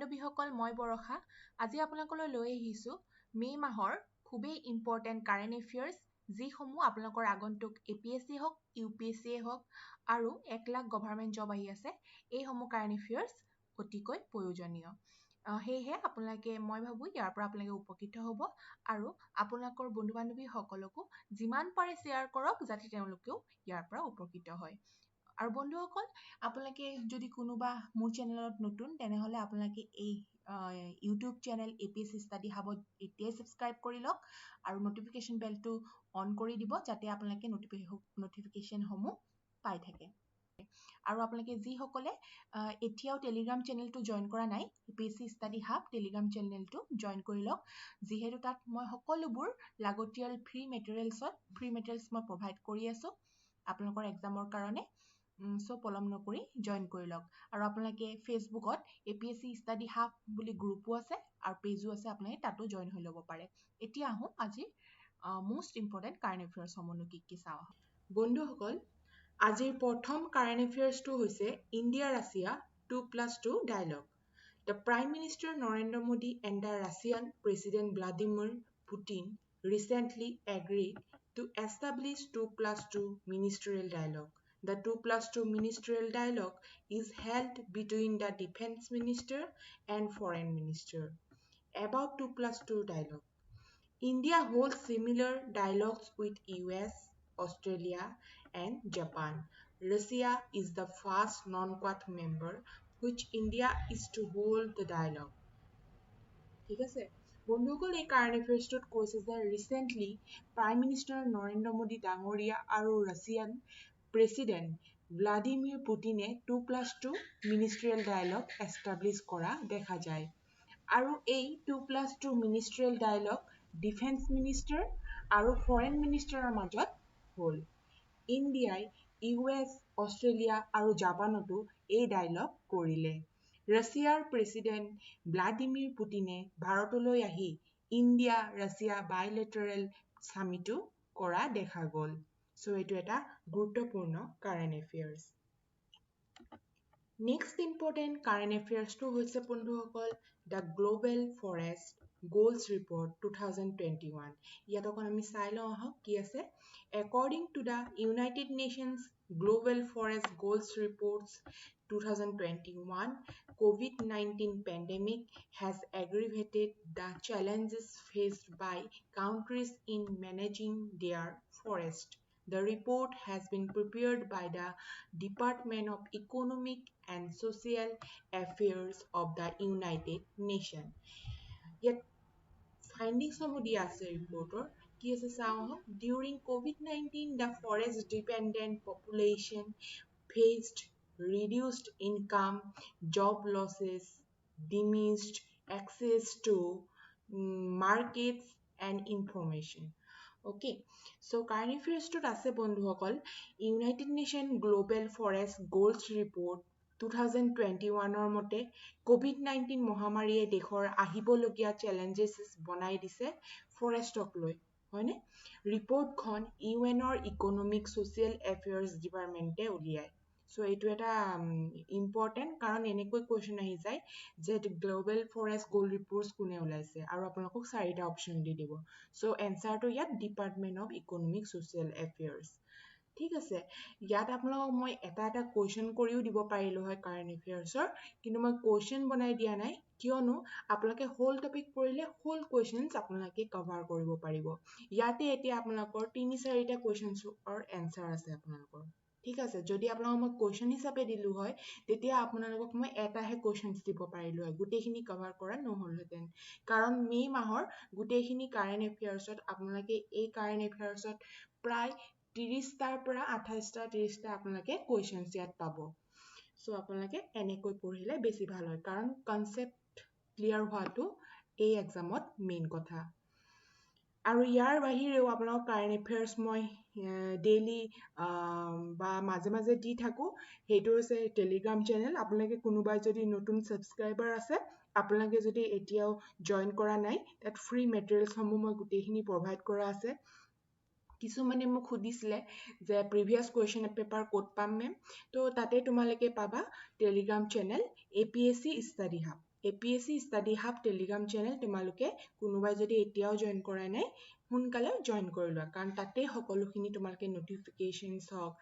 বান্ধৱীসকল মই বৰষা আজি আপোনালোকলৈ লৈ আহিছোঁ মে মাহৰ খুবেই ইম্পৰ্টেণ্ট কাৰেণ্ট এফেয়াৰ্ছ যিসমূহ আপোনালোকৰ আগন্তুক APSC হওক UPSC হওক আৰু 1 লাখ গভৰ্ণমেণ্ট জব আহি আছে এইসমূহ কাৰেণ্ট এফেয়াৰ্ছ অতিকৈ প্ৰয়োজনীয় সেয়েহে আপোনালোকে মই ভাবো ইয়াৰ পৰা আপোনালোকে উপকৃত হ'ব আৰু আপোনালোকৰ বন্ধু বান্ধৱীসকলকো যিমান পাৰে শ্বেয়াৰ কৰক যাতে তেওঁলোকেও ইয়াৰ পৰা উপকৃত হয় আৰু বন্ধুসকল আপোনালোকে যদি কোনোবা মোৰ চেনেলত নতুন তেনেহলে আপোনালোকে এই ইউটিউব চেনেল APSC ষ্টাডি হাবত এতিয়াই সাবস্ক্ৰাইব কৰি লওক আৰু নটিফিকেশন বেলটো অন কৰি দিব যাতে আপোনালোকে নটিফিকেশন সমূহ পাই থাকে আৰু আপোনালোকে যি সকলে এতিয়াও টেলিগ্ৰাম চেনেলটো জয়েন কৰা নাই APSC ষ্টাডি হাব টেলিগ্ৰাম চেনেলটো জয়েন কৰি লওক যিহেতু তাত মই সকলোবোৰ লাগতিয়াল ফ্ৰী মেটেৰিয়েলছ মই প্ৰভাইড কৰি আছো আপোনালোকৰ এক্সামৰ কাৰণে সো পলম নকৰি জয়েন কৰি লওক আৰু আপোনালোকে ফেসবুকত APSC ষ্টাডি হাব বুলি গ্ৰুপো আছে আৰু পেজো আছে আপোনালোকে তাতো জয়েন হৈ ল'ব পাৰে এতিয়া আহো আজি মোস্ট ইম্পৰ্টেন্ট কাৰেণ্ট এফেয়াৰ্ছ সমূহ কি চাও বন্ধুসকল আজিৰ প্ৰথম কাৰেণ্ট এফেয়াৰ্ছটো হৈছে India Russia 2+2 dialogue The Prime Minister Narendra Modi and the Russian President Vladimir Putin recently agreed to establish 2+2 ministerial dialogue. The 2+2 ministerial dialogue is held between the Defense Minister and Foreign Minister. About 2+2 dialogue. India holds similar dialogues with US, Australia, and Japan. Russia is the first non-Quad member which India is to hold the dialogue. ঠিক আছে বন্ধুসকল এই current এফেয়াৰ্ছটোত কৈছে যে recently prime minister Narendra Modi ডাঙৰীয়া আৰু Russian president Vladimir পুটিনে 2+2 ministerial dialog establish কৰা দেখা যায় আৰু এই 2+2 মিনিষ্ট্ৰিয়েল ডায়লগ ডিফেন্স মিনিষ্টাৰ আৰু ফৰেন মিনিষ্টাৰৰ মাজত হ'ল ইণ্ডিয়াই US অষ্ট্ৰেলিয়া আৰু জাপানতো এই ডায়লগ কৰিলে ৰাছিয়াৰ প্ৰেসিডেন্ট ভ্লাদিমিৰ পুটিনে ভাৰতলৈ আহি ইণ্ডিয়া ৰাছিয়া বাইলেটাৰেল সামিটো কৰা দেখা গ'ল সো এটো এটা গুৰুত্বপূৰ্ণ current affairs next important current এফেয়াৰ্ছটো হৈছে বন্ধুসকল the global forest Goals Report 2021 ইয়াত অকন আমি চাই লওঁ আহক কি আছে According to the United Nations Global Forest Goals Reports 2021 COVID-19 pandemic has aggravated the challenges faced by countries in managing their forest The report has been prepared by the Department of Economic and Social Affairs of the United Nations. Yet, findings of the reporter during COVID-19, the forest-dependent population faced reduced income, job losses, diminished access to markets and information. Okay, so current affairs to ase bondhuhokol United Nations Global Forest Goals Report 2021 or mote COVID-19 মহামাৰীয়ে দেশৰ আহিবলগীয়া challenges বনাই দিছে ফৰেষ্টক লৈ হয়নে ৰিপৰ্টখন UNৰ economic social এফেয়াৰ্স ডিপাৰ্টমেন্টে উলিয়ায় so এটো এটা ইম্পৰ্টেন্ট কাৰণ এনেকৈ কোৱেশ্চন আহি যায় যে গ্লোবাল ফৰেষ্ট গোল ৰিপৰ্টস কোনে উলাইছে আৰু আপোনালোকক চাৰিটা অপচন দি দিব সো এনসাৰটো ইয়াত ডিপাৰ্টমেন্ট অফ ইকোনমিক সোশিয়েল এফেয়াৰ্স ঠিক আছে ইয়াত আপোনালোকক মই এটা কোৱেশ্চন কৰিও দিব পাৰিলো হয় কাৰেণ্ট এফেয়াৰ্সৰ কিন্তু মই কোৱেশ্চন বনাই দিয়া নাই কিয়নো আপোনালোকে হোল টপিক পঢ়িলে হোল কোৱেশ্চনস আপোনালোকে কভাৰ কৰিব পাৰিব ইয়াতে এতিয়া আপোনালোকৰ 3-4টা কোৱেশ্চনছৰ এনসাৰ আছে আপোনালোকৰ ঠিক আছে যদি আপোনালোকক মই কোৱেশ্চন হিচাপে দিলু হয় তেতিয়া আপোনালোকক মই এটাহে কোৱেশ্চনছ দিব পাৰিলো হয় গুটেখিনি কভাৰ কৰা নহলহেতেন কাৰণ মে মাহৰ গুটেখিনি কাৰেণ্ট এফেয়াৰ্সত আপোনালোকে এই কাৰেণ্ট এফেয়াৰ্সত প্ৰায় 30টাৰ পৰা 28টা 30টা আপোনালোকে কোৱেশ্চনছ ইয়াত পাব সো আপোনালোকে এনেকৈ পঢ়িলে বেছি ভাল হয় কাৰণ কনসেপ্ট ক্লিয়াৰ হোৱাটো এই এক্সামত মেইন কথা আৰু ইয়াৰ বাহিৰেও আপোনালোক কাৰেণ্ট এফেয়াৰ্স মই ডেইলি বা মাজে মাজে দি থাকো হেটো হৈছে টেলিগ্ৰাম চেনেল আপোনালোকে কোনোবাই যদি নতুন সাবস্ক্ৰাইবাৰ আছে আপোনালোকে যদি এতিয়াও জয়েন কৰা নাই তাত ফ্ৰী মেটেৰিয়েলছ সমূহ মই গুটেখিনি প্ৰভাইড কৰা আছে কিছু মানে মোক খুদিছিলে যে প্ৰিভিয়াস কোৱেশ্চন পেপাৰ কোড পাম মেম তো তাতে তোমালোকে পাবা Telegram channel APSC study hub APSC Study Hub Telegram channel তোমালোকে কোনোবাই যদি এতিয়াও জয়েন কৰা নাই সোনকালে জয়েন কৰি লোৱা কাৰণ তাতে সকলোখিনি তোমালোকে নটিফিকেশনছ হওক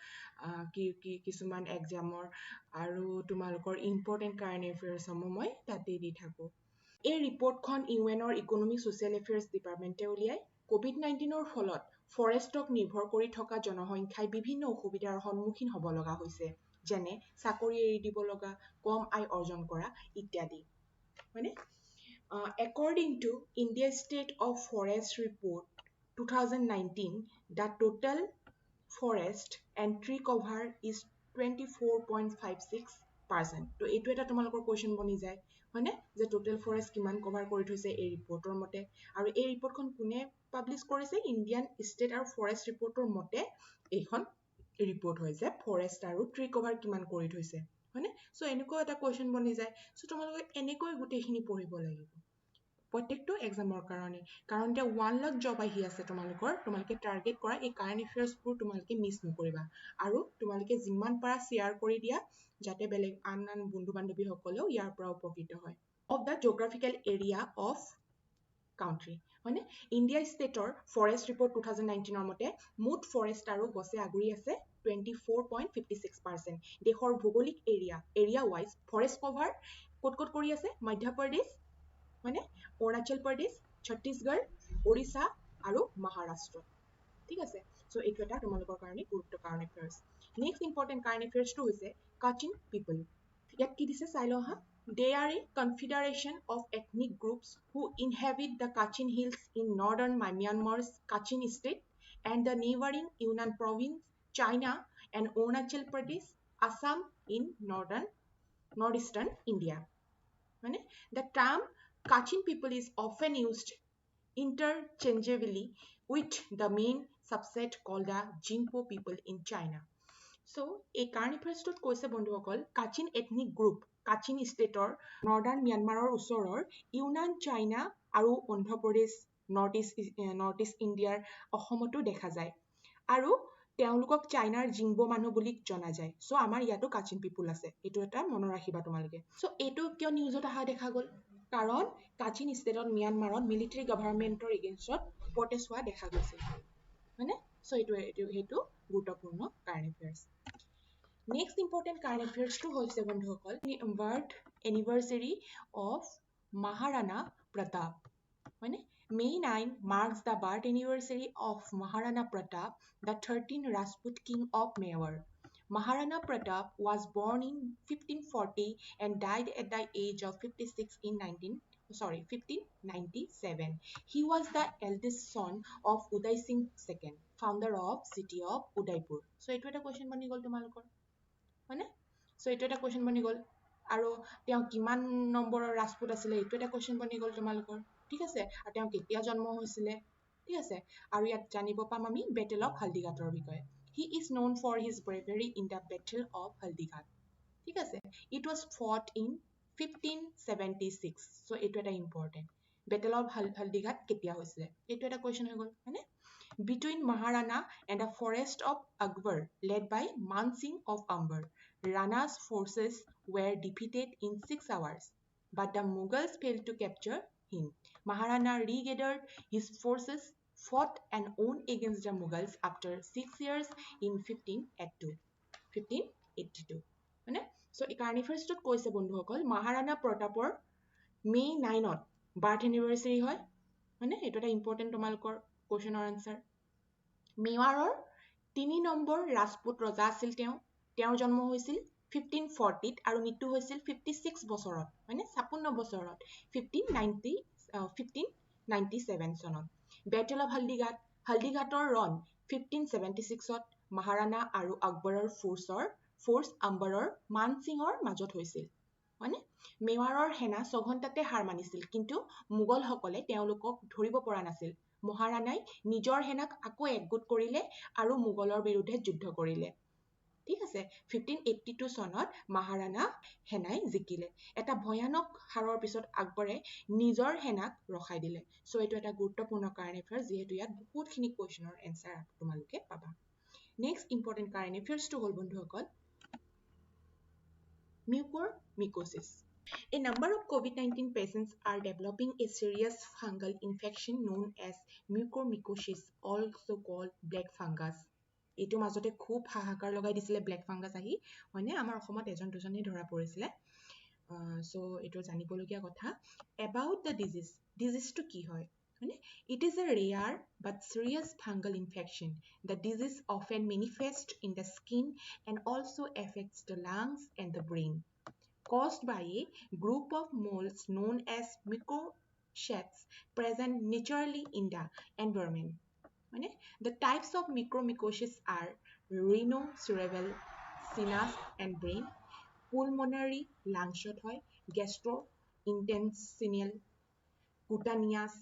কিছুমান এক্সামৰ আৰু তোমালোকৰ ইম্পৰ্টেণ্ট কাৰেণ্ট এফেয়াৰ্ছসমূহ মই তাতে দি থাকোঁ এই ৰিপৰ্টখন ইউএনৰ ইকনমিক ছ'চিয়েল এফেয়াৰ্ছ ডিপাৰ্টমেণ্টে উলিয়াই COVID-19 ফলত ফৰেষ্টক নিৰ্ভৰ কৰি থকা জনসংখ্যাই বিভিন্ন অসুবিধাৰ সন্মুখীন হ'ব লগা হৈছে যেনে চাকৰি এৰি দিব লগা কম আয় অৰ্জন কৰা ইত্যাদি মানে according to India State of Forest Report 2019 the total forest and tree cover is 24.56%. তো এইটো এটা তোমালোকৰ কোৱেশ্চন বনি যায় হয়নে যে টোটেল ফৰেষ্ট কিমান কভাৰ কৰি থৈছে এই ৰিপৰ্টৰ মতে আৰু এই ৰিপৰ্টখন কোনে পাব্লিছ কৰিছে ইণ্ডিয়ান ষ্টেট আৰু ফৰেষ্ট ৰিপৰ্টৰ মতে এইখন ৰিপৰ্ট হয় যে ফৰেষ্ট আৰু ট্ৰী কভাৰ কিমান কৰি থৈছে হয়নে সো এনেকুৱা এটা কোৱেশ্চন বনি যায় সো তোমালোকে এনেকৈ গোটেইখিনি পঢ়িব লাগিব প্ৰত্যেকটো এক্সামৰ কাৰণে কাৰণ এতিয়া 1 লাখ জব আহি আছে তোমালোকে টাৰ্গেট কৰা এই কাৰেণ্ট এফেয়াৰ্ছবোৰ তোমালোকে মিছ নকৰিবা আৰু তোমালোকে যিমান পাৰা শ্বেয়াৰ কৰি দিয়া যাতে বেলেগ আন বন্ধু বান্ধৱীসকলেও ইয়াৰ পৰা উপকৃত হয় of the geographical area of country হয়নে ইণ্ডিয়া ষ্টেটৰ ফৰেষ্ট ৰিপৰ্ট 2019 মতে মুঠ ফৰেষ্ট আৰু গছে আগুৰি আছে 24.56% দেশৰ ভৌগোলিক এৰিয়া ৱাইজ ফৰেষ্ট কভাৰ ক'ত কৰি আছে মধ্য প্ৰদেশ মানে অৰুণাচল প্ৰদেশ ছত্তীশগড় ওড়িশা আৰু মহাৰাষ্ট্ৰ ঠিক আছে সো এইটো এটা তোমালোকৰ কাৰণে গুৰুত্বপূৰ্ণ current affairs next important current এফেয়াৰ্ছটো হৈছে কাচিন পিপল ইয়াত কি দিছে চাই লওঁ হা They are a confederation of ethnic groups who inhabit the Kachin Hills in northern Myanmar's Kachin state and the neighboring Yunnan province, China and Arunachal Pradesh, Assam in northeastern India. The term Kachin people is often used interchangeably with the main subset called the Jingpo people in China. So, a current affairs কৈছে বন্ধুসকল Kachin ethnic group Kachin ষ্টেটৰ northern ম্যানমাৰৰ ওচৰৰ Yunnan China আৰু Andhra Pradesh north east ইণ্ডিয়াৰ অসমতো দেখা যায় আৰু তেওঁলোকক চাইনাৰ জিংবো মানুহ বুলি জনা যায় সো আমাৰ ইয়াতো কাচিন পিপল আছে এইটো এটা মনত ৰাখিবা তোমালোকে সো এইটো কিয় নিউজত অহা দেখা গ'ল কাৰণ কাচিন ষ্টেটত ম্যানমাৰত মিলিটাৰী গভৰ্ণমেণ্টৰ এগেইনষ্টত প্ৰটেষ্ট হোৱা দেখা গৈছে হয়নে সো এইটো গুৰুত্বপূৰ্ণ current affairs Next important current affairs to hoise বন্ধুসকল birth anniversary of Maharana Pratap মানে May 9 marks the birth anniversary of Maharana Pratap the 13th Rajput king of Mewar Maharana Pratap was born in 1540 and died at the age of 56 in 1597 he was the eldest son of Uday Singh II founder of city of Udaipur so এইটো এটা question বনি গ'ল তোমালোকৰ হয়নে so এইটো এটা question বনি গ'ল আৰু তেওঁ কিমান নম্বৰৰ ৰাজপুত আছিলে এইটো এটা কোৱেশ্চন বনি গ'ল তোমালোকৰ ঠিক আছে আৰু তেওঁ কেতিয়া জন্ম হৈছিলে ঠিক আছে আৰু ইয়াত জানিব পাম আমি বেটেল অফ হালদিঘাটৰ বিষয়ে he is known for his bravery in the battle of Haldighat ঠিক আছে it was fought in 1576 so এইটো এটা ইম্পৰ্টেণ্ট বেটেল অফ হালদিঘাট কেতিয়া হৈছিলে এইটো এটা কোৱেশ্চন হৈ গ'ল হয়নে between Maharana and the forest of Akbar led by Man Singh of Amber. Rana's forces were defeated in 6 hours, but the Mughals failed to capture him. Maharana regathered his forces, fought and won against the Mughals after 6 years in 1582. So, এই কাহিনী ফাৰ্ষ্টত কৈছে বন্ধুসকল Maharana প্ৰতাপৰ May 9ত birth anniversary হয় মানে এইটো এটা important তোমালোকৰ কোৱেশ্চনৰ আনসাৰ মেৱাৰৰ 3 নম্বৰ ৰাজপুত ৰজা আছিল তেওঁৰ জন্ম হৈছিল 1540 আৰু মৃত্যু হৈছিল 56 বছৰত মানে 56 বছৰত 1597 চনত বেটেল অফ হালদিঘাটৰ ৰণ 1576ত মহাৰাণা আৰু আকবৰৰ ফ'ৰ্চ আম্বাৰৰ মান সিঙৰ মাজত হৈছিল মানে মেৱাৰৰ সেনা 6 ঘণ্টাতে হাৰ মানিছিল কিন্তু মুগলসকলে তেওঁলোকক ধৰিব পৰা নাছিল মহাৰাণাই নিজৰ সেনাক আকৌ একগোট কৰিলে আৰু মুগলৰ বিৰুদ্ধে যুদ্ধ কৰিলে ঠিক আছে 1582 চনত মহাৰাণা সেনাই জিকিলে এটা ভয়ানক হাৰৰ পিছত আকবৰে নিজৰ সেনাক ৰখাই দিলে সো এইটো এটা গুৰুত্বপূৰ্ণ কাৰেণ্ট এফেয়াৰ যেহেতু ইয়াত বহুতখিনি কোৱেশ্চনৰ এনসাৰ তোমালোকে পাবা নেক্সট ইম্পৰ্টেণ্ট কাৰেণ্ট এফেয়াৰ্ছটো হ'ল বন্ধুসকল মিউকৰমিকোচিছ A number of COVID-19 patients are developing a serious fungal infection known as mucormycosis, also called black fungus. এইটো মাজতে খুব হাহাকাৰ লগাই দিছিলে ব্লেক ফাংগাছ আহি হয়নে আমাৰ অসমত এজন দুজনেই ধৰা পৰিছিলে so এইটো জানিবলগীয়া কথা about the disease to কি হয় হয়নে it is a rare but serious fungal infection the disease often manifests in the skin and also affects the lungs and the brain caused by a group of molds known as mycorrhizae present naturally in the environment the types of mucormycosis are rhinocerebral, sinus and brain, pulmonary lungshot হয়, gastrointestinal, cutaneous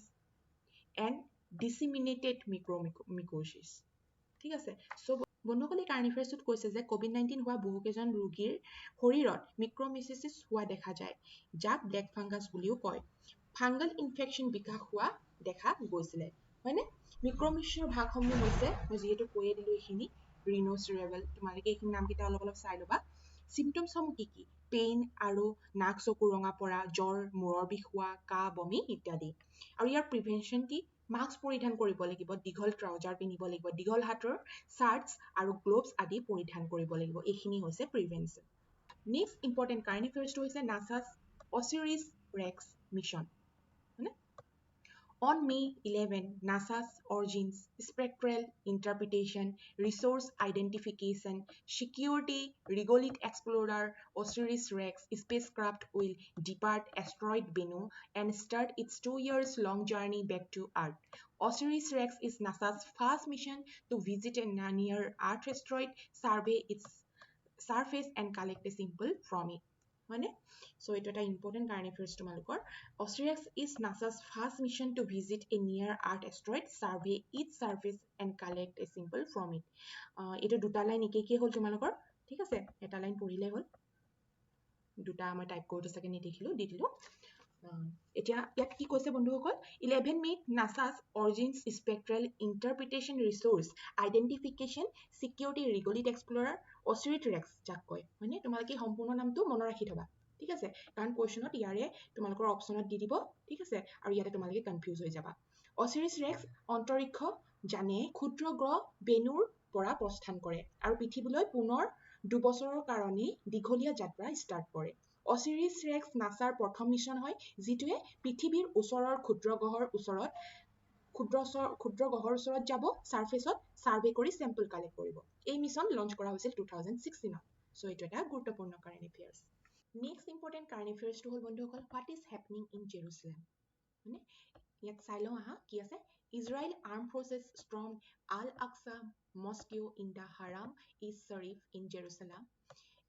and disseminated mucormycosis. ঠিক আছে so বন্ধুসকলে current এফেয়াৰ্ছত কৈছে যে COVID-19 হোৱা বহুকেইজন ৰোগীৰ শৰীৰত মিক্ৰমিচিছ হোৱা দেখা যায় যাক ব্লেক ফাংগাছ বুলিও কয় ফাংগাল ইনফেকশ্যন বিকাশ হোৱা দেখা গৈছিলে হয়নে মিক্ৰমিচিছৰ ভাগসমূহ হৈছে মই যিহেতু কৈয়ে দিলোঁ এইখিনি ৰিনোচেৰেবল তোমালোকে এইখিনি নামকেইটা অলপ অলপ চাই ল'বা চিমটমছসমূহ কি কি পেইন আৰু নাক চকু ৰঙা পৰা জ্বৰ মূৰৰ বিষ হোৱা কাহ বমি ইত্যাদি আৰু ইয়াৰ প্ৰিভেনশ্যন কি মাস্ক পৰিধান কৰিব লাগিব দীঘল ট্ৰাউজাৰ পিন্ধিব লাগিব দীঘল হাতৰ শাৰ্টছ আৰু গ্লোভছ আদি পৰিধান কৰিব লাগিব এইখিনি হৈছে প্ৰিভেনশ্যন নেক্সট ইম্পৰ্টেণ্ট কাৰেণ্ট এফেয়াৰ্ছটো হৈছে নাছাছ অচিৰিছ Rex mission On May 11, NASA's origins, spectral interpretation, resource identification, security, regolith explorer OSIRIS-REx spacecraft will depart asteroid Bennu and start its 2 years long journey back to Earth. OSIRIS-REx is NASA's first mission to visit a near Earth asteroid, survey its surface and collect a sample from it. So it is an important current affairs তোমালোকৰ OSIRIS is NASA's first mission to visit a near Earth asteroid, survey its surface and collect a sample from it. এইটো দুটা line কি হ'ল তোমালোকৰ ঠিক আছে এটা line পঢ়িলে হ'ল দুটা আমাৰ টাইপ কৰোঁতে চাগে নিদেখিলোঁ দি দিলোঁ এতিয়া ইয়াত কি কৈছে বন্ধুসকল 11 May NASA's origins spectral interpretation resource identification security regolith explorer OSIRIS-REx যাক কয় হয়নে তোমালোকে সম্পূৰ্ণ নামটো মনত ৰাখি থবা ঠিক আছে কাৰণ কোৱেশ্যনত ইয়াৰে তোমালোকৰ অপচনত দি দিব ঠিক আছে আৰু ইয়াতে তোমালোকে কনফিউজ হৈ যাবা OSIRIS-REx অন্তৰীক্ষ জানে ক্ষুদ্ৰ গ্ৰহ বেনুৰ পৰা প্ৰস্থান কৰে আৰু পৃথিৱীলৈ পুনৰ 2 বছৰৰ কাৰণে দীঘলীয়া যাত্ৰা ষ্টাৰ্ট কৰে OSIRIS-REx নাছাৰ প্ৰথম মিছন হয় যিটোৱে পৃথিৱীৰ ওচৰৰ ক্ষুদ্ৰ গ্ৰহৰ ওচৰত যাব সাৰফেসত সাৰ্ভে কৰি স্যাম্পল কালেক্ট কৰিব এই মিছন লঞ্চ কৰা হৈছিল 2016 সো এটা এটা গুৰুত্বপূৰ্ণ current affairs next important current এফেয়াৰ্সটো হ'ল বন্ধুসকল what is happening in Jerusalem মানে ইয়াত চাই লওঁ আহা কি আছে Israel arm forces storm Al Aqsa mosque in the Haram es Sharif in Jerusalem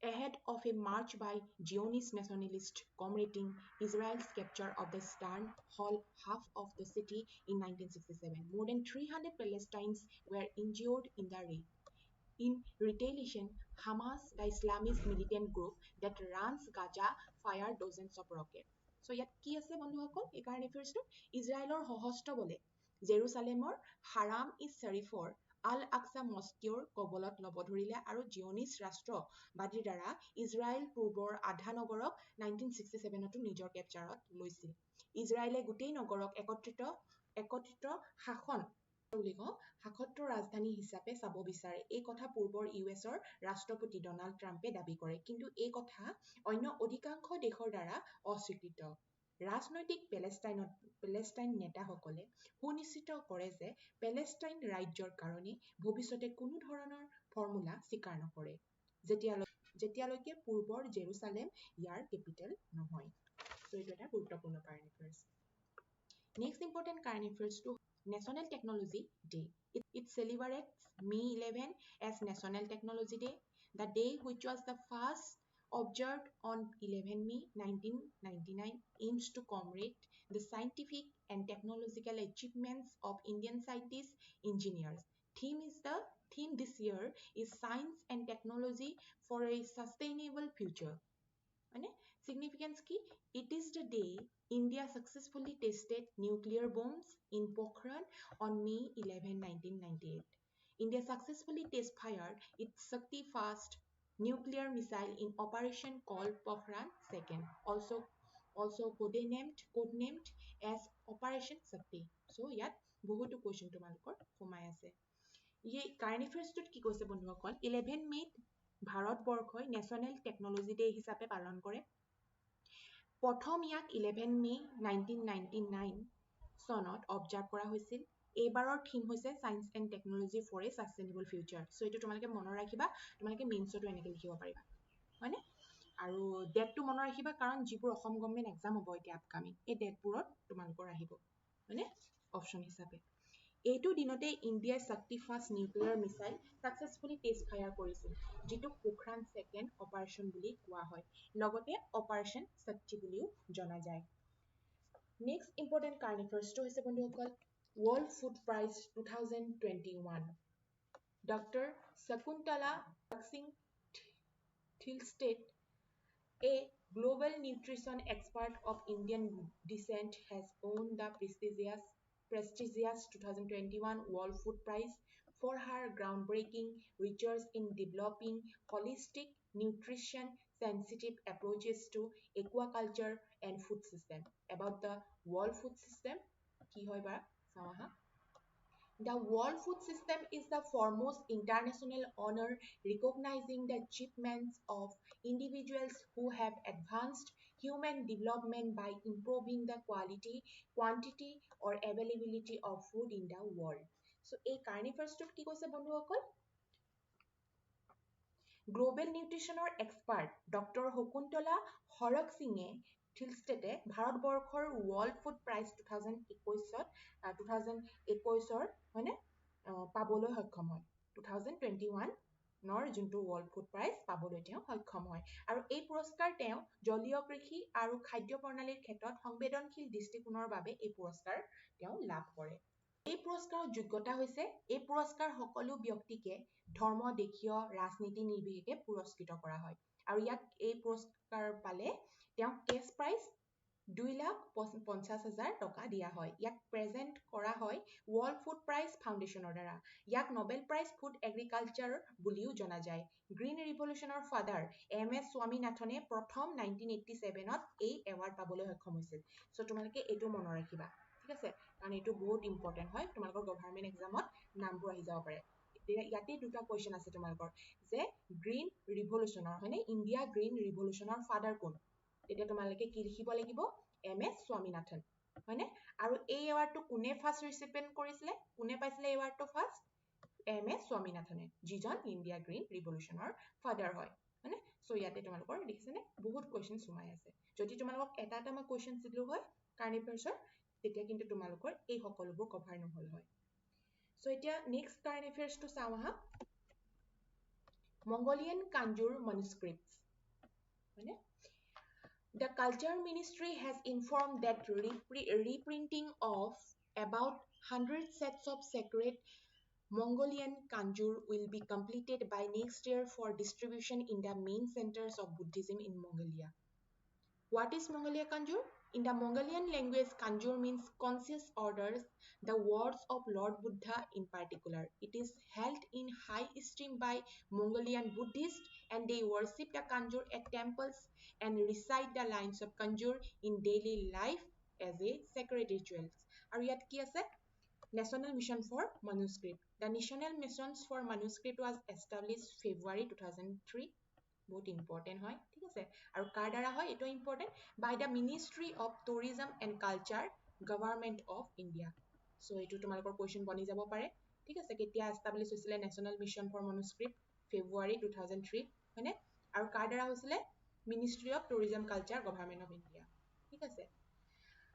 ahead of a march by Zionist nationalists commemorating Israel's capture of the Stern Hall half of the city in 1967. More than 300 Palestinians were injured in the raid. In retaliation, Hamas, the Islamist militant group that runs Gaza, fired dozens of rockets. So, ইয়াত কি আছে বন্ধুসকল এই current এফেয়াৰ্ছটো ইজৰাইলৰ সশস্ত্ৰ বলে জেৰুসালেমৰ হাৰাম is শ্বৰীফৰ আল আকসা মস্কিউৰ কবলত ল'ব ধৰিলে আৰু জিয়নিষ্ট ৰাষ্ট্ৰবাদীৰ দ্বাৰা ইজৰাইল পূৰ্বৰ আধা নগৰক 1967তো নিজৰ কেপচাৰত লৈছিল ইজৰাইলে গোটেই নগৰক একত্ৰিত শাসন শাসত্ৰ ৰাজধানী হিচাপে চাব বিচাৰে এই কথা পূৰ্বৰ ইউএছৰ ৰাষ্ট্ৰপতি ডনাল্ড ট্ৰাম্পে দাবী কৰে কিন্তু এই কথা অন্য অধিকাংশ দেশৰ দ্বাৰা অস্বীকৃত ৰাজনৈতিক পেলেষ্টাইন নেতাসকলে সুনিশ্চিত কৰে যে পেলেষ্টাইন ৰাজ্যৰ কাৰণে ভৱিষ্যতে কোনো ধৰণৰ ফৰ্মুলা স্বীকাৰ নকৰে যেতিয়ালৈকে পূৰ্বৰ জেৰুসালেম ইয়াৰ কেপিটেল নহয় সো এইটো এটা গুৰুত্বপূৰ্ণ current affairs next important current এফেয়াৰ্সটো National Technology Day. It celebrates May 11 as National Technology Day, the day which was the first observed on 11 May 1999 aims to commemorate the scientific and technological achievements of Indian scientists, engineers. Theme this year is Science and Technology for a Sustainable Future. Significance key, it is the day India successfully tested nuclear bombs in Pokhran on May 11, 1998. India successfully test fired its Shakti fast nuclear missile in Operation called Pokhran II, also codenamed as Operation Shakti. So ইয়াত বহুতো question তোমালোকৰ সোমাই আছে। Current এফেয়াৰ্ছটোত কি কৈছে বন্ধুসকল 11 মে'ত ভাৰতবৰ্ষই নেশ্যনেল টেকনলজি ডে হিচাপে পালন কৰে। প্ৰথম ইয়াক 11 মে 1999 চনত অবজাৰ্ভ কৰা হৈছিল। এইবাৰৰ থিম হৈছে science and technology for a sustainable future. So' এইটো তোমালোকে মনত ৰাখিবা, তোমালোকে মেইনছতো এনেকৈ লিখিব পাৰিবা হয়নে। আৰু ডেটটো মনত ৰাখিবা কাৰণ যিবোৰ অসম গভৰ্ণমেণ্ট এক্সাম হ'ব এতিয়া আপকামিং এই ডেটবোৰত তোমালোকৰ আহিব হয়নে অপশ্যন হিচাপে। এইটো দিনতে ইণ্ডিয়াই শক্তি first nuclear missile successfully test fire কৰিছিল, যিটোক পোখৰাণ ছেকেণ্ড অপাৰেশ্যন বুলি কোৱা হয়, লগতে অপাৰেশ্যন শক্তি বুলিও জনা যায়। নেক্সট ইম্পৰ্টেণ্ট কাৰেণ্ট এফেয়াৰ্ছটো হৈছে বন্ধুসকল world food prize 2021। Doctor Shakuntala Singh Thilsted, a global nutrition expert of Indian descent, has won the prestigious 2021 World Food Prize for her groundbreaking research in developing holistic, nutrition-sensitive approaches to aquaculture and food system. About the World Food System, কি হয় বা চাওঁ আহা। The World Food System is the foremost international honor recognizing the achievements of individuals who have advanced human development by improving the quality, quantity, or availability of food in the world. So, এই current এফেয়াৰ্ছটোত কি কৈছে বন্ধুসকল global নিউট্ৰিশ্যনৰ expert doctor Shakuntala হৰক সিঙে থিলষ্টেডে ভাৰতবৰ্ষৰ world food prize 2021 হয়নে পাবলৈ সক্ষম হয়। 2021 নৰ যোনটো ৱৰ্ল্ড ফুড প্ৰাইজ পাবলৈ তেওঁ সক্ষম হয়। আৰু এই পুৰস্কাৰ তেওঁ জলীয় কৃষি আৰু খাদ্য প্ৰণালীৰ ক্ষেত্ৰত সংবেদনশীল দৃষ্টিকোণৰ বাবে এই পুৰস্কাৰ তেওঁ লাভ কৰে। এই পুৰস্কাৰৰ যোগ্যতা হৈছে এই পুৰস্কাৰ সকলো ব্যক্তিকে ধৰ্ম দেশীয় ৰাজনীতি নিৰ্বিশেষে পুৰস্কৃত কৰা হয়। আৰু ইয়াত এই পুৰস্কাৰ পালে তেওঁক কেছ প্ৰাইজ 2,50,000 টকা দিয়া হয়। ইয়াক প্ৰেজেণ্ট কৰা হয় ৱৰ্ল্ড ফুড প্ৰাইজ ফাউণ্ডেশ্যনৰ দ্বাৰা। ইয়াক নোবেল প্ৰাইজ ফুড এগ্ৰিকালচাৰ বুলিও জনা যায়। গ্ৰীণ ৰিভলিউশ্যনৰ ফাদাৰ MS স্বামীনাথনে প্ৰথম 1987ত এই এৱাৰ্ড পাবলৈ সক্ষম হৈছিল। চ' তোমালোকে এইটো মনত ৰাখিবা ঠিক আছে কাৰণ এইটো বহুত ইম্পৰ্টেণ্ট হয় তোমালোকৰ গভৰ্ণমেণ্ট এক্সামত নামবোৰ আহি যাব পাৰে। ইয়াতে দুটা কুৱেশ্যন আছে তোমালোকৰ যে গ্ৰীণ ৰিভলিউশ্যনৰ হয়নে ইণ্ডিয়া গ্ৰীণ ৰিভলিউশ্যনৰ ফাদাৰ কোন, তেতিয়া তোমালোকে কি লিখিব লাগিব MS স্বামীনাথন হয়নে। আৰু এই এৱাৰ্ডটো কোনে ফাৰ্ষ্ট ৰিচিপিয়েণ্ট কৰিছিলে, কোনে পাইছিলে এৱাৰ্ডটো ফাৰ্ষ্ট MS স্বামীনাথনে, যিজন ইণ্ডিয়া গ্ৰীণ ৰিভলিউশ্যনৰ ফাদাৰ হয় হয়নে। চ' ইয়াতে তোমালোকৰ দেখিছেনে বহুত কুৱেশ্যন সোমাই আছে। যদি তোমালোকক এটা এটা মই কুৱেশ্যন দিলোঁ হয় কাৰেণ্ট এফেয়াৰ্ছৰ তেতিয়া কিন্তু তোমালোকৰ এই সকলোবোৰ কভাৰ নহ'ল হয়। চ' এতিয়া নেক্সট কাৰেণ্ট এফেয়াৰ্ছটো চাওঁ আহা মংগোলিয়ান কাঞ্জুৰ manuscripts হয়নে। The Culture Ministry has informed that reprinting of about 100 sets of sacred Mongolian kanjur will be completed by next year for distribution in the main centers of Buddhism in Mongolia. What is Mongolia Kanjur? In the Mongolian language, Kanjur means conscious orders, the words of Lord Buddha in particular. It is held in high esteem by Mongolian Buddhists and they worship the Kanjur at temples and recite the lines of Kanjur in daily life as a sacred rituals. আৰু ইয়াত কি আছে National Mission for Manuscript. The National Mission for Manuscript was established February 2003. বহুত important হয় ঠিক আছে। আৰু কাৰ দ্বাৰা হয় এইটো important by the ministry of tourism and culture government of India. So' এইটো তোমালোকৰ কুৱেশ্যন বনি যাব পাৰে ঠিক আছে। কেতিয়া এষ্টাব্লিছ হৈছিলে নেশ্যনেল মিছন ফৰ মনুস্ক্ৰিপ্ট February 2003 হয়নে। আৰু কাৰ দ্বাৰা হৈছিলে ministry of tourism culture government of India ঠিক আছে।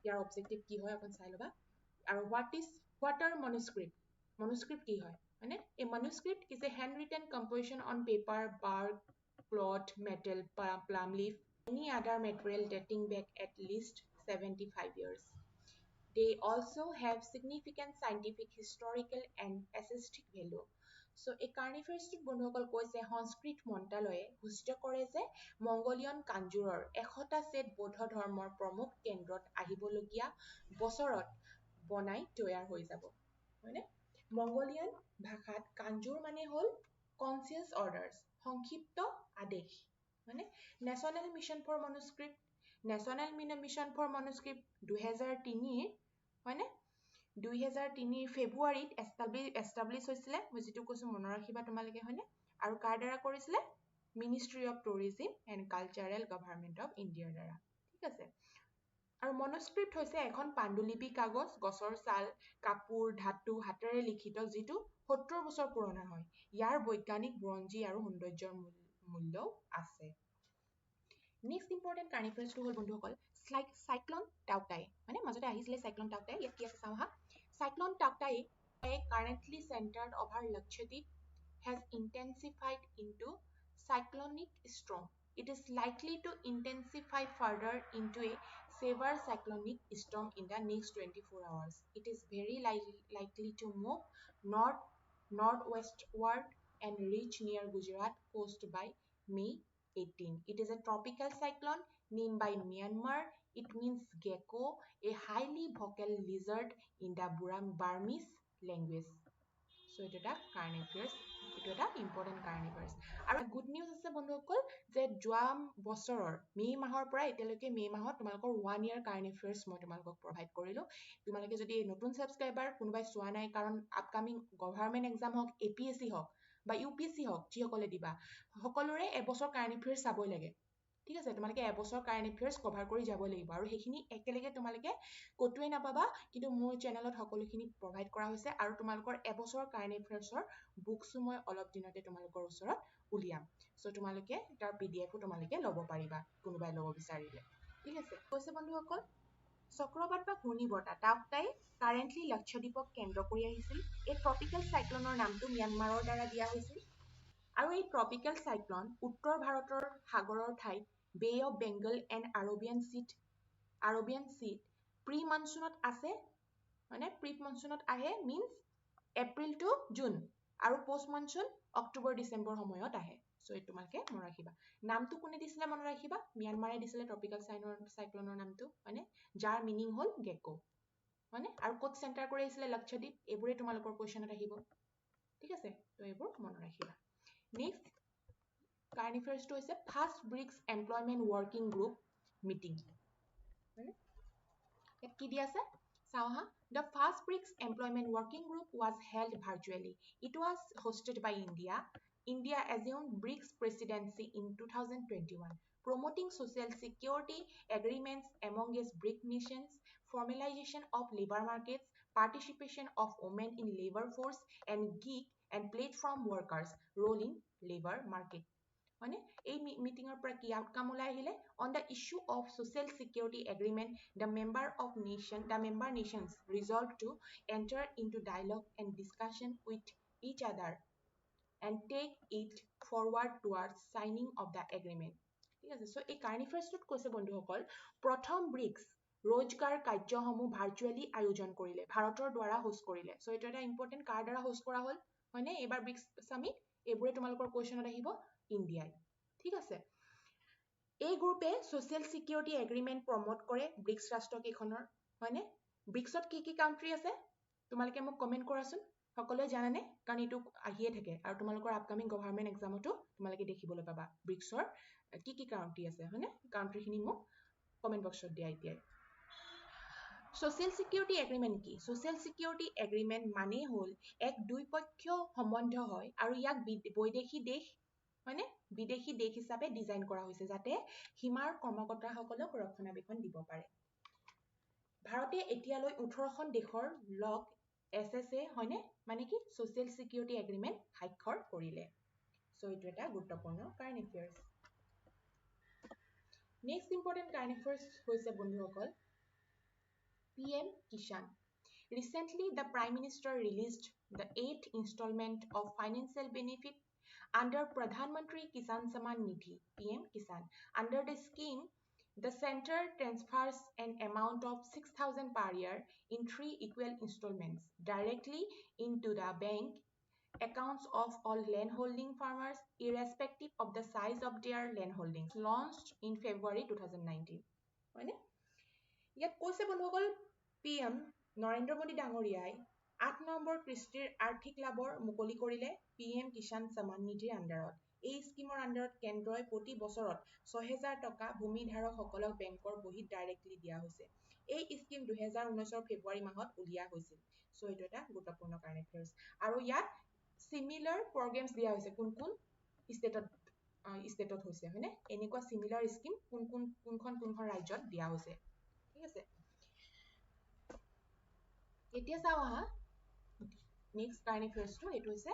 ইয়াৰ অবজেক্টিভ কি হয় অকণ চাই ল'বা। আৰু what are manuscript কি হয় হয়নে। A manuscript is a handwritten composition on paper, bark, cloth, metal, plum leaf, any other material dating back at least 75 years. They also have significant scientific, historical, and aesthetic value. So, এই current এফেয়াৰ্ছটোত বন্ধুসকল কৈছে সংস্কৃত মন্ত্ৰালয়ে ঘোষিত কৰে যে Mongolian কাঞ্জুৰৰ 100টা set বৌদ্ধ ধৰ্মৰ প্ৰমুখ কেন্দ্ৰত আহিবলগীয়া বছৰত বনাই তৈয়াৰ হৈ যাব হয়নে। মংগোলিয়ান ভাষাত কাঞ্জুৰ মানে হ'ল কনচিয়াছ অৰ্ডাৰ্ছ সংক্ষিপ্ত আদেশ মানে নেশ্যনেল মিছন ফৰ মনুস্ক্ৰিপ্ট দুহেজাৰ ৩ হয়নে 2003 ফেব্ৰুৱাৰীত এষ্টাব্লিছ হৈছিলে মই যিটো কৈছোঁ মনত ৰাখিবা তোমালোকে হয়নে আৰু কাৰ দ্বাৰা কৰিছিলে ministry of tourism and cultural government of ইণ্ডিয়াৰ দ্বাৰা ঠিক আছে আৰু মনুস্ক্ৰিপ্ট হৈছে এখন পাণ্ডুলিপি কাগজ গছৰ ছাল কাপোৰ ধাতু হাতেৰে লিখিত যিটো 70 বছৰ পুৰণা হয় ইয়াৰ বৈজ্ঞানিক বুৰঞ্জী আৰু সৌন্দৰ্যৰ মূল্যও আছে নেক্সট ইম্পৰ্টেণ্ট কাৰেণ্ট এফেয়াৰ্ছটো হ'ল বন্ধুসকল চাইক্লন টাউটাই মানে মাজতে আহিছিলে চাইক্লন টাউটাই ইয়াত কি আছে চাওঁ হা cyclone টাউটাই currently centered over Lakshadweep has intensified into cyclonic storm. It is likely to intensify further into a severe cyclonic storm in the next 24 hours. It is very likely to move northwestward and reach near Gujarat coast by May 18. It is a tropical cyclone named by Myanmar. It means gecko, a highly vocal lizard in the Burmese language. So এটা current affairs এইটো এটা important current affairs আৰু good news আছে বন্ধুসকল যে যোৱা বছৰৰ মে' মাহৰ পৰা এতিয়ালৈকে মে' মাহত তোমালোকৰ 1 year কাৰেণ্ট এফেয়াৰ্ছ মই তোমালোকক প্ৰভাইড কৰিলোঁ তোমালোকে যদি নতুন ছাবস্ক্ৰাইবাৰ কোনোবাই চোৱা নাই কাৰণ আপকামিং গভৰ্ণমেণ্ট এক্সাম হওক APSC হওক বা UPSC হওক যিসকলে দিবা সকলোৰে এবছৰ কাৰেণ্ট এফেয়াৰ্ছ চাবই লাগে ঠিক আছে তোমালোকে এবছৰ কাৰেণ্ট এফেয়াৰ্ছ কভাৰ কৰি যাব লাগিব আৰু সেইখিনি একেলগে তোমালোকে কতোৱে নাপাবা কিন্তু মোৰ চেনেলত সকলোখিনি প্ৰভাইড কৰা হৈছে আৰু তোমালোকৰ এবছৰ কাৰেণ্ট এফেয়াৰ্ছৰ বুকছো মই অলপ দিনতে তোমালোকৰ ওচৰত উলিয়াম সো তোমালোকে তাৰ পিডিএফও তোমালোকে ল'ব পাৰিবা কোনোবাই ল'ব বিচাৰিলে ঠিক আছে কৈছে বন্ধুসকল চক্ৰবাত বা ঘূৰ্ণীবতাহ টাউটাই কাৰেণ্টলি লক্ষদ্বীপক কেন্দ্ৰ কৰি আহিছিল এই ট্ৰপিকেল চাইক্লনৰ নামটো ম্যানমাৰৰ দ্বাৰা দিয়া হৈছিল আৰু এই ট্ৰপিকেল চাইক্লন উত্তৰ ভাৰতৰ সাগৰৰ ঠাইত Bay of Bengal and Arabian সীত প্ৰি মনচুনত আছে মানে প্ৰি মনচুনত আহে মিন্স এপ্ৰিল টু জুন আৰু পোষ্ট মনচুন অক্টোবৰ ডিচেম্বৰ সময়ত আহে সো এই তোমালোকে মনত ৰাখিবা নামটো কোনে দিছিলে মনত ৰাখিবা ম্যানমাৰে দিছিলে ট্ৰপিকেল চাইক্লনৰ নামটো মানে যাৰ মিনিং হ'ল গেকো মানে আৰু ক'ত চেণ্টাৰ কৰি আহিছিলে লক্ষদ্বীপ এইবোৰে তোমালোকৰ কোৱেশ্যনত আহিব ঠিক আছে তো এইবোৰ মনত ৰাখিবা নেক্সট কাৰেণ্ট এফেয়াৰ্ছটো হৈছে first bricks employment working group meeting ইয়াত কি দিয়া আছে চাওঁ হা The first BRICS Employment Working Group was held virtually. It was hosted by India. India assumed BRICS presidency in 2021, promoting social security agreements among its BRIC nations, formalization of labor markets, participation of women in labor force, and gig and platform workers' role in labor market. মানে এই মিটিঙৰ পৰা কি outcome ওলাই আহিলে on the issue of social security agreement the member nations resolved to enter into dialogue and discussion with each other and take it forward towards signing of the agreement ঠিক আছে so এই current এফেয়াৰ্ছটোত কৈছে বন্ধুসকল প্ৰথম bricks रोजगार কাৰ্যসমূহ virtually আয়োজন কৰিলে ভাৰতৰ দ্বাৰা হোষ্ট কৰিলে সো এটা এটা ইম্পৰ্টেন্ট কাৰ দ্বাৰা হোষ্ট কৰা হ'ল হয়নে এবাৰ ব্ৰিক্স সামিট এইবোৰে তোমালোকৰ কোৱেশ্যনত আহিব ইণ্ডিয়াই ঠিক আছে এই গ্ৰুপে সোশ্যাল সিকিউৰিটি এগ্ৰিমেন্ট প্ৰমোট কৰে ব্ৰিক্স ৰাষ্ট্ৰকেইখনৰ হয়নে ব্ৰিক্সত কি কাউন্ট্ৰি আছে তোমালোকে মোক কমেন্ট কৰাচোন সকলোৱে জানেনে কাৰণ এইটো আহিয়ে থাকে আৰু তোমালোকৰ আপকামিং গভৰ্ণমেণ্ট এক্সামতো তোমালোকে দেখিবলৈ পাবা ব্ৰিক্সৰ কি কাউন্ট্ৰি আছে হয়নে কাউন্ট্ৰিখিনি মোক কমেন্ট বক্সত দিয়া এতিয়াই সোশ্যাল সিকিউৰিটি এগ্ৰিমেন্ট কি সোশ্যাল সিকিউৰিটি এগ্ৰিমেন্ট মানে হ'ল এক দুইপক্ষীয় সম্বন্ধ হয় আৰু ইয়াক বৈদেশী দেশ মানে বিদেশী দেশ হিচাপে ডিজাইন কৰা হৈছে যাতে সীমাৰ কৰ্মকৰ্তাসকলক ৰক্ষণাবেক্ষণ দিব পাৰে ভাৰতে এতিয়ালৈ 18খন দেশৰ লগ SSA হয়নে মানে কি সোশ্যাল সিকিউৰিটি এগ্ৰিমেন্ট স্বাক্ষৰ কৰিলে সো এইটো এটা গুৰুত্বপূৰ্ণ current affairs next important current affairs হৈছে বন্ধুসকল PM Kishan Recently, the Prime Minister released the 8th installment of financial benefit under Pradhan Mantri Kisan Samman Nidhi PM Kisan. Under the scheme, the center transfers an amount of 6,000 per year in 3 equal installments directly into the bank accounts of all landholding farmers irrespective of the size of their landholdings. Launched in February 2019. ইয়াত কৈছে বন্ধুসকল PM Narendra Modi ডাঙৰীয়াই 8 number কৃষ্টিৰ আৰ্থিক লাভৰ মুকলি কৰিলে PM Kisan সন্মান নিধিৰ আণ্ডাৰত। এই স্কিমৰ আণ্ডাৰত কেন্দ্ৰই প্ৰতি বছৰত 6,000 টকা ভূমিধাৰকসকলক বেংকৰ বহীত ডাইৰেক্টলি দিয়া হৈছে। এই স্কিম 2019 ফেব্ৰুৱাৰী মাহত উলিওৱা হৈছিল। চ' এইটো এটা গুৰুত্বপূৰ্ণ কাৰেণ্ট এফেয়াৰ্ছ। আৰু ইয়াত চিমিলাৰ প্ৰগ্ৰেমছ দিয়া হৈছে কোন কোন ষ্টেটত হৈছে হয়নে? এনেকুৱা চিমিলাৰ স্কিম কোনখন ৰাজ্যত দিয়া হৈছে। ঠিক আছে, এতিয়া চাওঁ আহা নেক্সট কাৰেণ্ট এফেয়াৰ্ছটো, এইটো হৈছে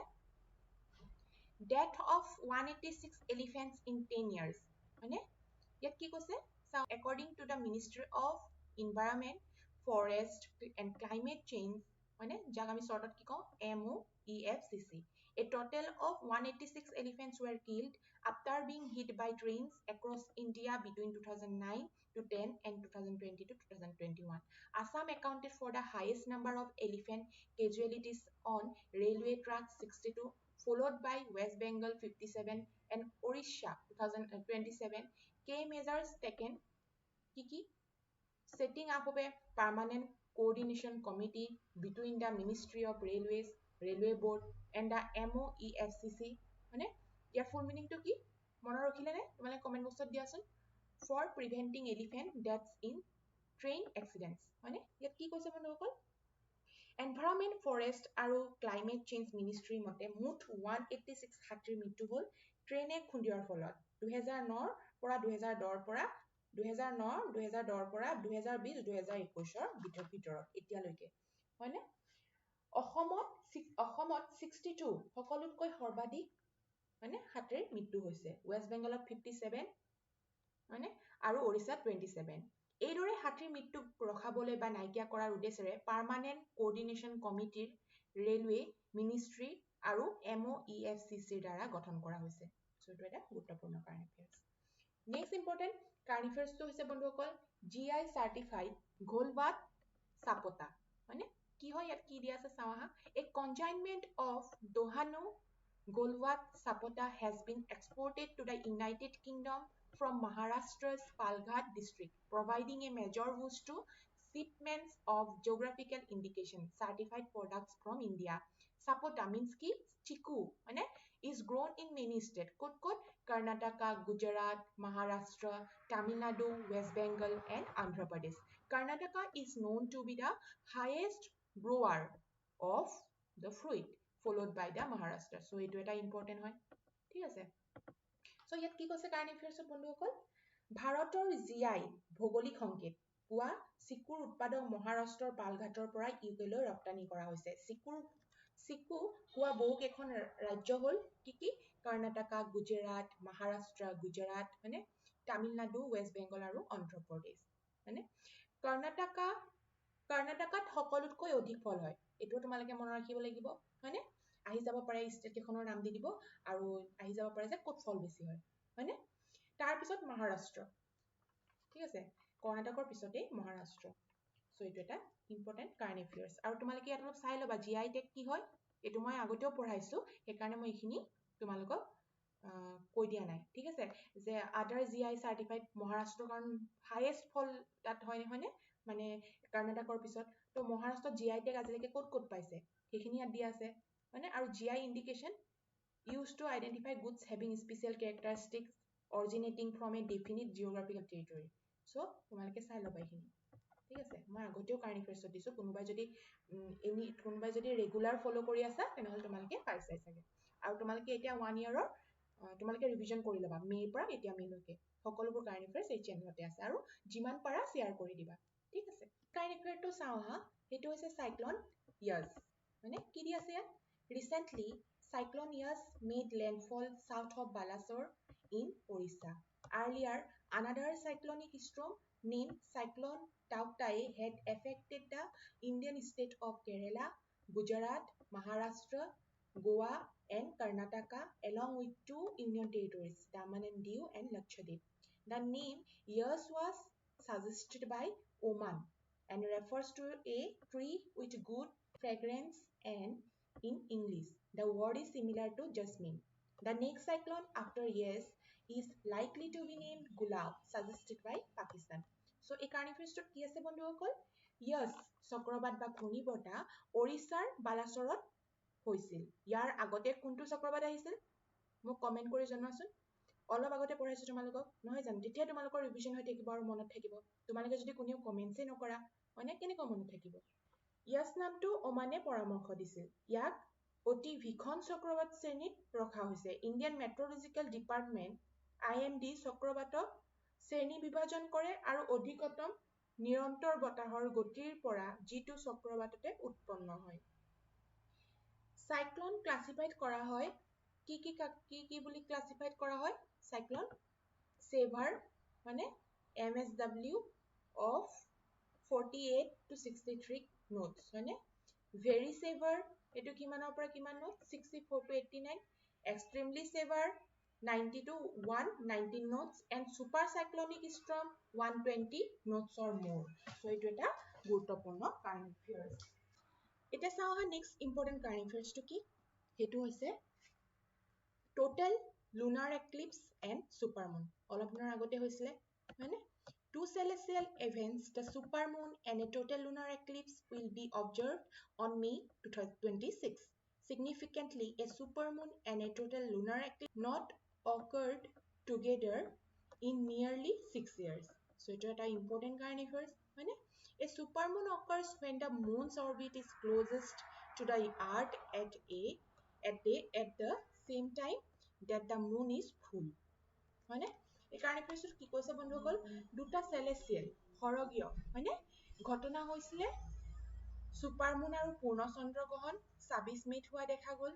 death of 186 elephants in 10 years হয়নে? ইয়াত কি কৈছে চাওঁ, according to the Ministry of Environment, Forest and Climate Change হয়নে, যাক আমি শৰ্টত কি কওঁ MOEFCC, a total of 186 elephants were killed after being hit by trains across India between 2009 to 10 and 2020 to 2021. Assam accounted for the highest number of elephant casualties on railway tracks 62, followed by West Bengal 57 and Orissa 2027. Key measures taken Kiki, setting up of a permanent coordination committee between the Ministry of Railways, Railway Board and the MOEFCC মানে ইয়াৰ full meaning to কি মনত ৰাখিলে নে তোমালে comment বক্সত দিয়াচোন। for preventing elephant deaths in train accidents মানে ইয়াত কি কৈছে বন্ধুসকল, এনভাইৰনমেণ্ট ফৰেষ্ট আৰু ক্লাইমেট চেঞ্জ মিনিষ্ট্ৰীৰ মতে মুঠ 186 হাতীৰ মৃত্যু হ'ল ট্ৰেইনে খুন্দিওৱাৰ ফলত 2009 পৰা 2010 পৰা 2010 পৰা 2020 2021 ভিতৰত এতিয়ালৈকে হয়নে? অসমত 62 সকলোতকৈ সৰ্বাধিক মানে হাতীৰ মৃত্যু হৈছে, ৱেষ্ট বেংগলত 57 হয়নে আৰু ওড়িশাত 27। এইদৰে হাতীৰ মৃত্যু ৰখাবলৈ বা নাইকিয়া কৰাৰ উদ্দেশ্যেৰে পাৰ্মানেণ্ট কোঅৰ্ডিনেশ্যন কমিটিৰ ৰেলৱে মিনিষ্ট্ৰী আৰু MOEFCCৰ দ্বাৰা গঠন কৰা হৈছে। চ' এইটো এটা গুৰুত্বপূৰ্ণ current affairs. Next important current এফেয়াৰ্ছটো হৈছে বন্ধুসকল GI চাৰ্টিফাইড ঘোলবাট চাপতা হয়নে? কি হয় ইয়াত কি দিয়া আছে চাওঁ আহা, a consignment of Dohano Golwat Sapota has been exported to the United Kingdom from Maharashtra's Palghat district, providing a major boost to shipments of geographical indication certified products from India. Sapota means ki chiku মানে is grown in many states. Kot Karnataka, Gujarat, Maharashtra, Tamil Nadu, West Bengal and Andhra Pradesh. Karnataka is known to be the highest grower of the fruit, followed by the Maharashtra. So এইটো এটা important হয়। ঠিক আছে, চ' ইয়াত কি কৈছে current এফেয়াৰ্ছত বন্ধুসকল, ভাৰতৰ GI ভৌগোলিক সংকেত পোৱা চিকুৰ উৎপাদক মহাৰাষ্ট্ৰৰ পালঘাটৰ পৰা ইউকেলৈ ৰপ্তানি কৰা হৈছে। চিকু পোৱা বহু কেইখন ৰাজ্য হ'ল কি কি, কৰ্ণাটকা, গুজৰাট, মহাৰাষ্ট্ৰ, গুজৰাট মানে তামিলনাডু, ৱেষ্ট বেংগল আৰু অন্ধ্ৰপ্ৰদেশ মানে। কৰ্ণাটকাত সকলোতকৈ অধিক ফল হয়, এইটো তোমালোকে মনত ৰাখিব লাগিব হয়নে? আহি যাব পাৰে ষ্টেট কেইখনৰ নাম দি দিব আৰু আহি যাব পাৰে যে ক'ত ফল বেছি হয় হয়নে? তাৰপিছত মহাৰাষ্ট্ৰ, ঠিক আছে, কৰ্ণাটকৰ পিছতেই মহাৰাষ্ট্ৰ। চ' এইটো এটা ইম্পৰ্টেণ্ট কাৰেণ্ট এফেয়াৰ্ছ। আৰু তোমালোকে ইয়াত অলপ চাই ল'বা GI টেগ কি হয়, এইটো মই আগতেও পঢ়াইছো সেইকাৰণে মই এইখিনি তোমালোকক কৈ দিয়া নাই। ঠিক আছে, যে আদাৰ GI চাৰ্টিফাইড মহাৰাষ্ট্ৰ কাৰণ হাইয়েষ্ট ফল তাত হয় হয়নে, মানে কৰ্ণাটকৰ পিছত। তো মহাৰাষ্ট্ৰত GI টেগ আজিলৈকে ক'ত পাইছে সেইখিনি ইয়াত দিয়া আছে মানে। আৰু GI indication used to identify goods having special characteristics originating from a definite geographical territory. So তোমালোকে চাই ল'বা এইখিনি। ঠিক আছে, মই আগতেও কাৰেণ্ট এফেয়াৰ্ছত দিছো, কোনোবাই যদি ৰেগুলাৰ ফ'ল' কৰি আছা তেনেহ'লে তোমালোকে পাইছাই চাগে। আৰু তোমালোকে এতিয়া 1 yearৰ তোমালোকে ৰিভিজন কৰি ল'বা, মে'ৰ পৰা এতিয়া মে'লৈকে সকলোবোৰ কাৰেণ্ট এফেয়াৰ্ছ এই চেনেলতে আছে আৰু যিমান পাৰা শ্বেয়াৰ কৰি দিবা। ঠিক আছে, কাৰেণ্ট এফেয়াৰটো চাওঁ আহা, সেইটো হৈছে চাইক্লন ইয়াছ মানে কি দি আছে ইয়াত, recently Cyclone Yas made landfall south of Balasore in Orissa. Earlier, another cyclonic storm named Cyclone Tauktae had affected the Indian state of Kerala, Gujarat, Maharashtra, Goa and Karnataka along with 2 union territories, Daman and Diu and Lakshadweep. The name Yas was suggested by Oman and refers to a tree with good fragrance, and in English the word is similar to jasmine. The next cyclone after Yas is likely to be named Gulab, suggested by Pakistan. So এই current এফেয়াৰ্ছটোত কি আছে বন্ধুসকল, য়ছ চক্ৰবাত বা ঘূৰ্ণিবতাহ ওড়িশাৰ বালাসৰত হৈছিল। ইয়াৰ আগতে কোনটো চক্ৰবাত আহিছিল মোক কমেণ্ট কৰি জনোৱাচোন। অলপ আগতে পঢ়াইছো তোমালোকক নহয় জানো, তেতিয়া তোমালোকৰ ৰিভিজন হৈ থাকিব আৰু মনত থাকিব। তোমালোকে যদি কোনেও কমেণ্টছেই নকৰা হয়নে কেনেকুৱা মনত থাকিব। য়ছ নামটো ওমানে পৰামৰ্শ দিছিল। ইয়াক অতি ভীষণ চক্ৰবাত শ্ৰেণীত ৰখা হৈছে। ইণ্ডিয়ান মেট্ৰলজিকেল ডিপাৰ্টমেণ্ট IMD চক্ৰবাতক শ্ৰেণী বিভাজন কৰে আৰু অধিকতম নিৰন্তৰ বতাহৰ গতিৰ পৰা যিটো চক্ৰবাততে উৎপন্ন হয়। চাইক্লন ক্লাছিফাইড কৰা হয় কি বুলি ক্লাছিফাইড কৰা হয় চাইক্লন সেভাৰ মানে MSW of 48 to 63 knots হয়নে very severe এটো কিমানৰ পৰা কিমান knots 64 to 89 extremely severe 90 to 119 knots and super cyclonic storm 120 knots or more so এটো এটা গুৰুত্বপূৰ্ণ কাৰেণ্ট এফেয়াৰ্স এটা চাও হা নেক্সট ইম্পৰ্টেন্ট কাৰেণ্ট এফেয়াৰ্সটো কি হেতু হৈছে total lunar eclipse and supermoon অলপ দিনৰ আগতে হৈছিলে হয়নে two celestial events the supermoon and a total lunar eclipse will be observed on May 26 significantly a supermoon and a total lunar eclipse not occurred together in nearly 6 years so it is a important current affairs হয়নে a supermoon occurs when the moon's orbit is closest to the earth at the same time that the moon is full হয়নে এই কারণে এফেয়ার্সত কি কৈছে বন্ধুসকল দুটা celestial হৰগীয় হয়নে ঘটনা হৈছিলে সুপাৰমুন আৰু পূৰ্ণ চন্দ্ৰগ্ৰহণ 26 মেত হোৱা দেখা গল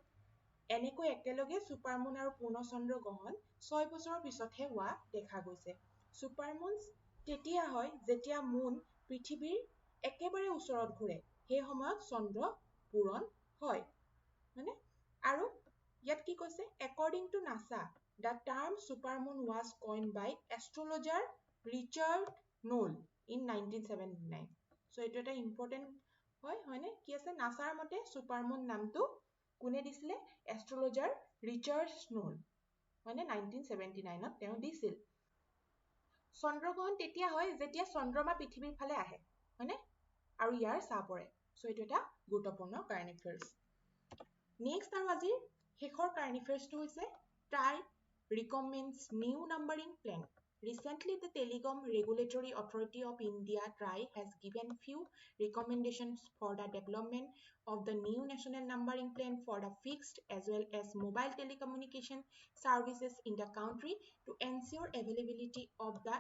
এনেকৈ একেলগে সুপাৰমুন আৰু পূৰ্ণ চন্দ্ৰগ্ৰহণ 6 বছৰৰ পিছতহে হোৱা দেখা গৈছে সুপাৰমুন তেতিয়া হয় যেতিয়া মুন পৃথিৱীৰ একেবাৰে ওচৰত ঘূৰে সেই সময়ত চন্দ্ৰ পূৰণ হয় মানে আৰু ইয়াত কি কৈছে according to NASA the term supermoon was coined by astrologer Richard Noll in 1979 so এটো এটা ইম্পৰ্টেন্ট হয়নে কি আছে নাসাৰ মতে সুপাৰমুন নামটো কোনে দিছিলে এষ্ট্ৰলজাৰ ৰিচাৰ্ড স্নোল মানে 1979 ত তেওঁ দিছিল চন্দ্ৰগ্ৰহণ তেতিয়া হয় যেতিয়া চন্দ্ৰমা পৃথিৱীৰ ফালে আহে হয়নে আৰু ইয়াৰ ছা পৰে সো এটো এটা গুৰুত্বপূৰ্ণ কাৰেণ্ট এফেয়াৰ্স নেক্সট আৰু আজিৰ শেষৰ কাৰেণ্ট এফেয়াৰ্সটো হৈছে TRAI recommends new numbering plan recently the Telecom Regulatory Authority of India TRAI has given few recommendations for the development of the new national numbering plan for the fixed as well as mobile telecommunication services in the country to ensure availability of the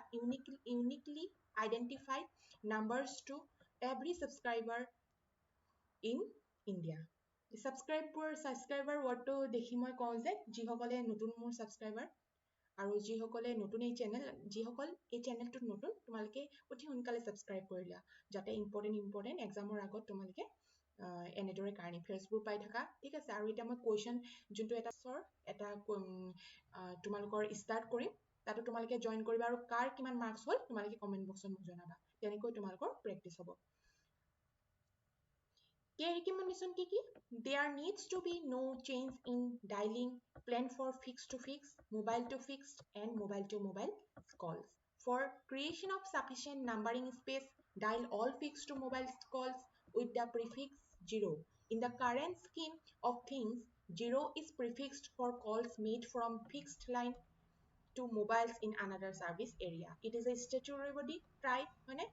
uniquely identified numbers to every subscriber in India subscriber wordটো দেখি মই কওঁ যে যিসকলে নতুন মোৰ subscriber আৰু যিসকলে নতুন এই চেনেল যিসকল এই চেনেলটোত নতুন তোমালোকে অতি সোনকালে সাবস্ক্ৰাইব কৰিলা যাতে ইম্পৰ্টেন্ট এক্সামৰ আগত তোমালোকে এনেদৰে কাৰেণ্ট এফেয়াৰ্সবোৰ পাই থাকা ঠিক আছে আৰু এটা মই কোৱেশ্চন যোনটো এটা তোমালোকৰ ষ্টাৰ্ট কৰিম তাতো তোমালোকে জয়েন কৰিবা আৰু কাৰ কিমান মাৰ্কস হ'ল তোমালোকে কমেন্ট বক্সত মোক জনাবা তেনেকৈ তোমালোকৰ প্ৰেক্টিস হ'ব Key recommendation কি there needs to be no change in dialing plan for fixed to fixed mobile to fixed and mobile to mobile calls for creation of sufficient numbering space dial all fixed to mobile calls with the prefix 0 in the current scheme of things 0 is prefixed for calls made from fixed line to mobiles in another service area it is a statutory body try হয়নে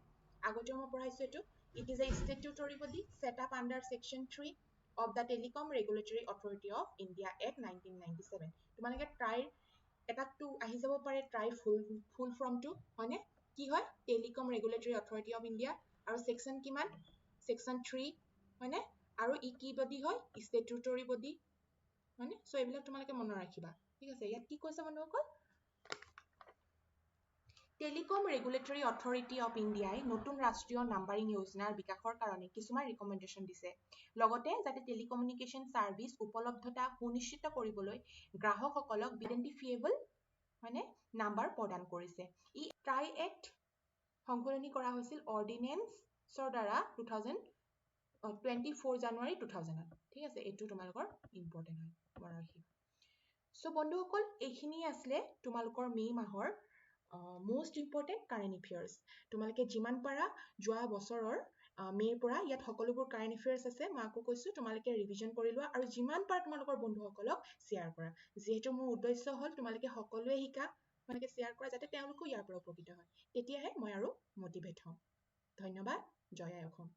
আগতে মই পঢ়াইছো এটো It is a statutory body set up under Section 3 of the Telecom Regulatory Authority of India Act 1997. তোমালোকে try এটাটো আহি যাব পাৰে try ফুল ফৰ্মটো হয়নে কি হয় Telecom Regulatory Authority of India আৰু সেকশন কিমান সেকশন 3 হয়নে আৰু ই কি বডি হয় statutory body হয়নে সো এইবিলাক তোমালোকে মনত ৰাখিবা ঠিক আছে ইয়াত কি কৈছে বন্ধুসকল Telecom Regulatory Authority of India নতুন ৰাষ্ট্ৰীয় নাম্বাৰিং যোজনাৰ বিকাশৰ কাৰণে কিছুমান ৰিকমেন্ডেশন দিছে লগতে যাতে টেলিকমিউনিকেশন সাৰ্ভিস উপলব্ধতা সুনিশ্চিত কৰিবলৈ গ্ৰাহকসকলক আইডেন্টিফাইবল মানে নাম্বাৰ প্ৰদান কৰিছে ই ট্ৰাই এক্ট সংশোধনী কৰা হৈছিল অৰ্ডিনেন্সৰ দ্বাৰা 24 জানুৱাৰী 2000 ঠিক আছে এটো তোমালোকৰ ইম্পৰ্টেন্ট হয় মনত ৰাখিবা সো বন্ধুসকল এইখিনি আসলে তোমালোকৰ মে মাহৰ most important current affairs তোমালোকে যিমান পাৰা যোৱা বছৰৰ মে'ৰ পৰা ইয়াত সকলোবোৰ কাৰেণ্ট এফেয়াৰ্ছ আছে মই আকৌ কৈছোঁ তোমালোকে ৰিভিজন কৰি লোৱা আৰু যিমান পাৰা তোমালোকৰ বন্ধুসকলক শ্বেয়াৰ কৰা যিহেতু মোৰ উদ্দেশ্য হ'ল তোমালোকে সকলোৱে শিকা তোমালোকে শ্বেয়াৰ কৰা যাতে তেওঁলোকো ইয়াৰ পৰা উপকৃত হয় তেতিয়াহে মই আৰু মটিভেট হ'ম ধন্যবাদ জয় আই অসম